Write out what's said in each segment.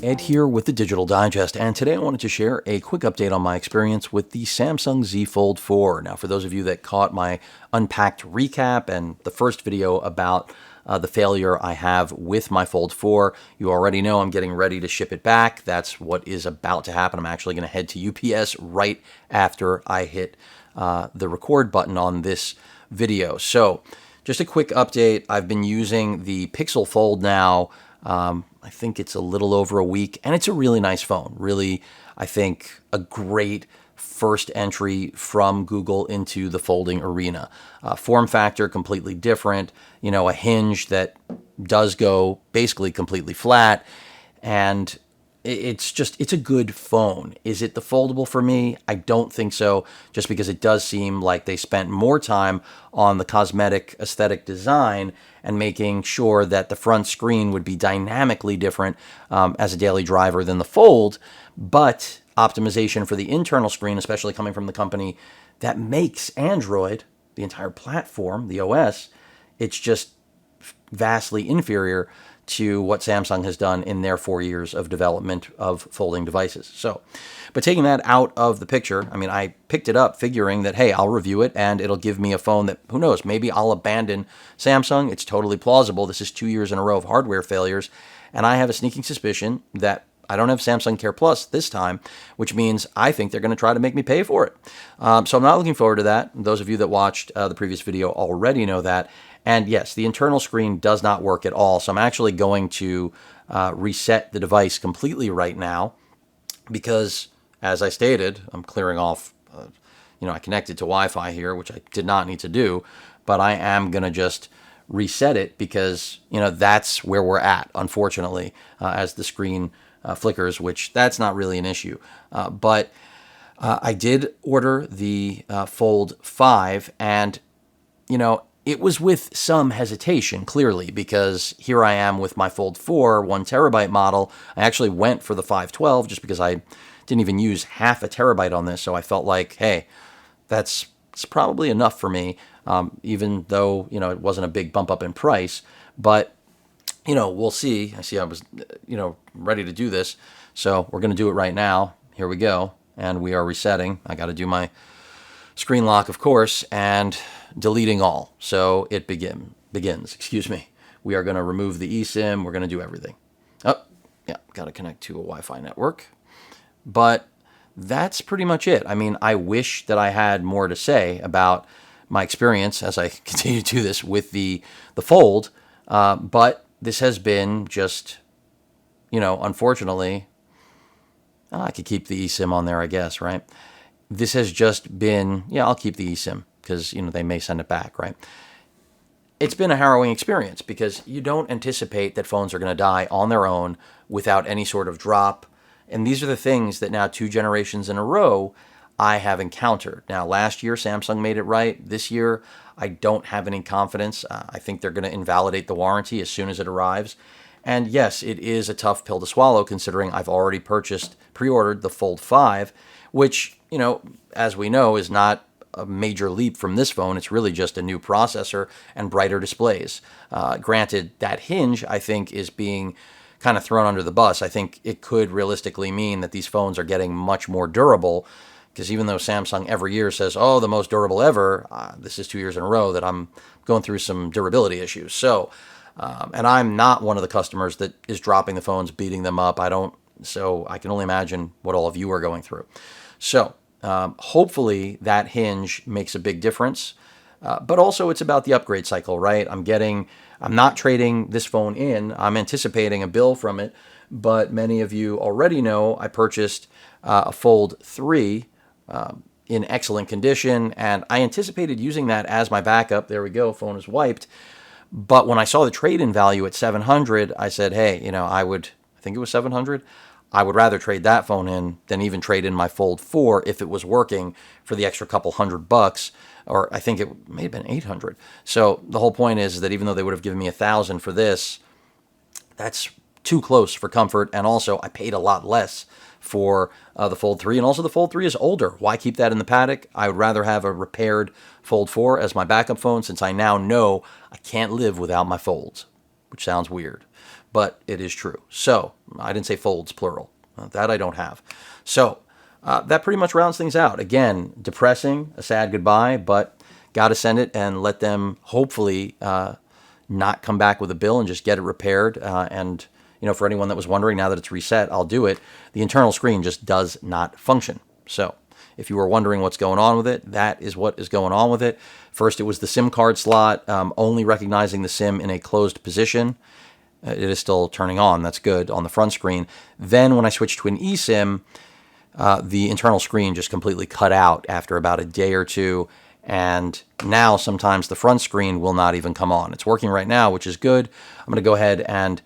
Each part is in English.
Ed here with the Digital Digest, and today I wanted to share a quick update on my experience with the Samsung Z Fold 4. Now, for those of you that caught my unpacked recap and the first video about the failure I have with my Fold 4, you already know I'm getting ready to ship it back. That's what is about to happen. I'm actually going to head to UPS right after I hit the record button on this video. So, just a quick update. I've been using the Pixel Fold now. I think it's a little over a week, and it's a really nice phone. Really, I think a great first entry from Google into the folding arena. Form factor completely different. You know, a hinge that does go basically completely flat, and it's a good phone. Is it the foldable for me? I don't think so, just because it does seem like they spent more time on the cosmetic aesthetic design and making sure that the front screen would be dynamically different as a daily driver than the Fold, but optimization for the internal screen, especially coming from the company that makes Android, the entire platform, the OS, it's just vastly inferior to what Samsung has done in their 4 years of development of folding devices. So, but taking that out of the picture, I mean, I picked it up figuring that, hey, I'll review it and it'll give me a phone that, who knows, maybe I'll abandon Samsung. It's totally plausible. This is 2 years in a row of hardware failures. And I have a sneaking suspicion that I don't have Samsung Care Plus this time, which means I think they're going to try to make me pay for it. So I'm not looking forward to that. Those of you that watched the previous video already know that. And yes, the internal screen does not work at all. So I'm actually going to reset the device completely right now because, as I stated, I'm clearing off, I connected to Wi-Fi here, which I did not need to do, but I am going to just reset it because, that's where we're at, unfortunately, as the screen flickers, which that's not really an issue. But I did order the Fold 5 and, it was with some hesitation, clearly, because here I am with my Fold 4, 1 terabyte model. I actually went for the 512 just because I didn't even use half a terabyte on this. So I felt like, hey, it's probably enough for me, even though, it wasn't a big bump up in price. But, we'll see. I see I was, ready to do this. So we're going to do it right now. Here we go. And we are resetting. I got to do my screen lock, of course, and deleting all. So it begins. We are going to remove the eSIM. We're going to do everything. Oh, yeah, got to connect to a Wi-Fi network. But that's pretty much it. I mean, I wish that I had more to say about my experience as I continue to do this with the Fold. But this has been just, unfortunately, I could keep the eSIM on there, I guess, right? This has just been, I'll keep the eSIM because, they may send it back, right? It's been a harrowing experience because you don't anticipate that phones are going to die on their own without any sort of drop. And these are the things that now 2 generations in a row I have encountered. Now, last year, Samsung made it right. This year, I don't have any confidence. I think they're going to invalidate the warranty as soon as it arrives. And yes, it is a tough pill to swallow considering I've already pre-ordered the Fold 5, which, as we know, is not a major leap from this phone. It's really just a new processor and brighter displays. Granted, that hinge, I think, is being kind of thrown under the bus. I think it could realistically mean that these phones are getting much more durable, because even though Samsung every year says, oh, the most durable ever, this is 2 years in a row that I'm going through some durability issues. So, and I'm not one of the customers that is dropping the phones, beating them up. So I can only imagine what all of you are going through. So hopefully that hinge makes a big difference. But also it's about the upgrade cycle, right? I'm not trading this phone in. I'm anticipating a bill from it. But many of you already know I purchased a Fold 3 in excellent condition. And I anticipated using that as my backup. There we go. Phone is wiped. But when I saw the trade-in value at $700, I said, hey, I think it was $700. I would rather trade that phone in than even trade in my Fold 4 if it was working for the extra couple $100, or I think it may have been $800. So the whole point is that even though they would have given me $1,000 for this, that's too close for comfort, and also I paid a lot less for the Fold 3, and also the Fold 3 is older. Why keep that in the paddock? I would rather have a repaired Fold 4 as my backup phone, since I now know I can't live without my folds, which sounds weird, but it is true. So I didn't say folds, plural. That I don't have. So that pretty much rounds things out. Again, depressing, a sad goodbye, but got to send it and let them hopefully not come back with a bill and just get it repaired. And, for anyone that was wondering, now that it's reset, I'll do it. The internal screen just does not function. So if you were wondering what's going on with it, that is what is going on with it. First, it was the SIM card slot, only recognizing the SIM in a closed position. It is still turning on. That's good on the front screen. Then when I switched to an eSIM, the internal screen just completely cut out after about a day or two. And now sometimes the front screen will not even come on. It's working right now, which is good. I'm going to go ahead and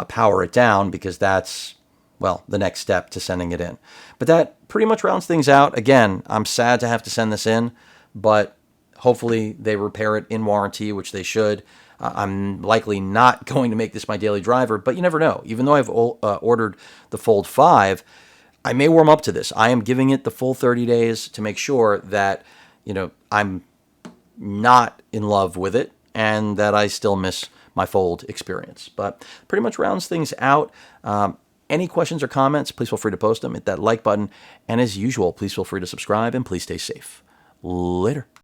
power it down, because that's, well, the next step to sending it in. But that pretty much rounds things out. Again, I'm sad to have to send this in, but hopefully they repair it in warranty, which they should. I'm likely not going to make this my daily driver, but you never know. Even though I've ordered the Fold 5, I may warm up to this. I am giving it the full 30 days to make sure that, I'm not in love with it and that I still miss my Fold experience. But pretty much rounds things out. Any questions or comments, please feel free to post them. Hit that like button. And as usual, please feel free to subscribe, and please stay safe. Later.